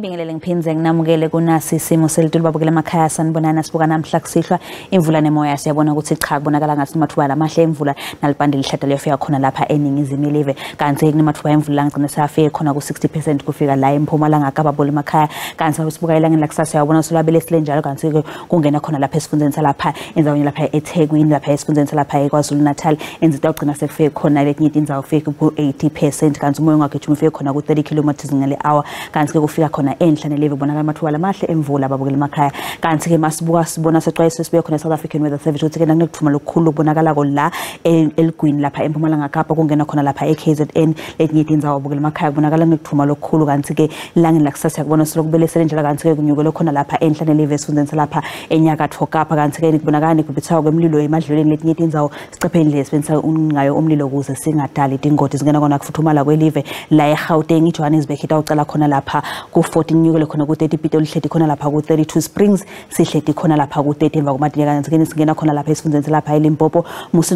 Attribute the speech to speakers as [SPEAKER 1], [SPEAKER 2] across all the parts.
[SPEAKER 1] Nginibingelele ngiphinze nginamukele kunasi Simo selitulu babukela emakhaya sanibonana sibuka namhla kusihlwa imvula nemoya siyabona ukuthi cha kubonakala ngathi amathuba lamahle imvula nalibande lihlada liyafika khona lapha eningizimu yelive kanti kunamathuba emvula ngicina safike khona ku 60% kufika la eMpumalanga Kapa bola emakhaya kanti sibuka ilangeni lakusasa yabona solabele sile njalo kanti kungena khona lapha esifundeni salapha endaweni lapha eThekwini lapha esifundeni salapha eKwaZulu Natal enzita ugcina sekufike khona letinye indzawo fike ku 80% kanti umoya ungagijima ufike khona ku 30 km ngale hour kanti kufika khona enhlane leve bonakala amathuba lamahle emvula babukela emakhaya kanti ke masibuka sibona sexwayiso sibuye khona South African Weather Service ukuthi ke nakuthuma lokukhulu kubonakala la eLgwini lapha eMpumalanga Kapa kungena khona lapha eKZN letinye indzawo babukela emakhaya kubonakala kuthuma lokukhulu kanti ke ilangeni lakusasa yakubona silokubelesela njalo kanti ke kunyukele khona lapha enhlane leve esifundeni salapha eNyakatho Kapa kanti ke kubonakala kubithawa kwemlilo emadlelweni letinye indzawo sicepheni lesebenzisa ungayo umlilo ukuze singadali ingodi zingena kona kufuthumala kwelive la eGauteng iJohannesburg itawucala khona lapha ku 14 nyukele khona ku 30 Pitoli hleti khona lapha ku 32 Springs sihleti khona lapha ku 30 emva kwamadina kanti singena khona lapha esifundeni lapha eLimpopo musi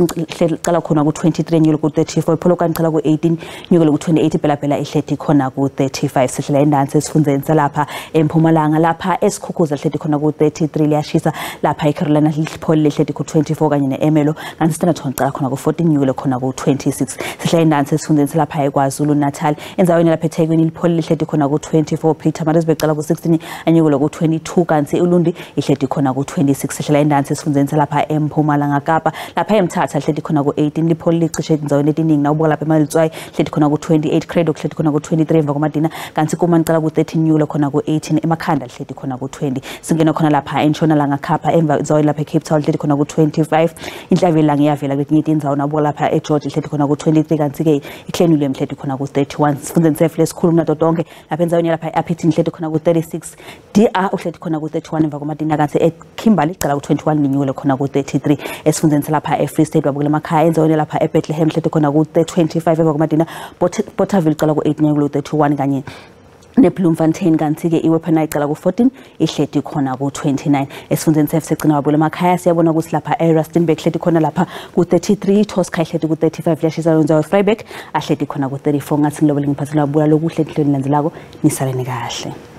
[SPEAKER 1] cala khona ku 23 nyukele ku 34 pholo kancela ku 18 nyukele ku 28 phela ihleti khona ku 35 sihlela endansi esifundeni salapha eMpumalanga lapha esikhukhuza hleti khona ku 33 liyashisa lapha eCarolina lipholi lehleti ku 24 kanye neEmelo kanti Standerton cala khona ku 14 nyukele khona ku 26 sihlela endansi esifundeni salapha eKwaZulu Natal enzaweni lapha eThekwini lipholi lehleti khona ku 24 Pietermaritzburg cala ku 16 anyukele ku 22 kanti uLundi ihleti khona ku 26 sihlela endansi esifundeni salapha eMpumalanga Kapa lapha eMthatha ihleti khona ku 18 lipholi licishe enzaweni etiningi nawubuka lapha eMalitswayi ihleti khona ku 28 Credo ihleti khona ku 23 emva kwamadina kanti kuMani cala ku 13 nyukele khona ku 18 eMakhanda ihleti khona ku 20 singena khona lapha eNtshonalanga Kapa emva zawini lapha eCape Town ihleti khona ku 25 inhlavelanga iyavela kwetinye indzawo nabuka lapha eGeorge ihleti khona ku 23 kanti ke iClenulem ihleti khona ku 31 sifundeni sefu lesikhulu nato tonke lapha enzaweni lapha eAppitin ihleti khona ku 36 DR uhleti khona ku 31 emva kwamadina kanti eKimberley icala ku 21 ninyukele khona ku 33 esifundeni salapha eFree State babukela emakhaya enzaweni lapha eBethlehem ihleti khona ku 25 emva kwamadina Bothaville icala ku 8 nyukele ku 31 kanye neBloemfontein kanti ke iWeapon icala ku 14 ihleti khona ku 29 esifundeni sefu segcina babukela emakhaya siyabona ukuthi lapha eRustenburg ihleti khona lapha ku 33 Tosca ihleti ku 35 yashisa lonzayo Vryburg ahleti khona ku 34 ngathi ngilobele ngiphathela babula lokuhle enhlweni lenzelako nisaleni kahle.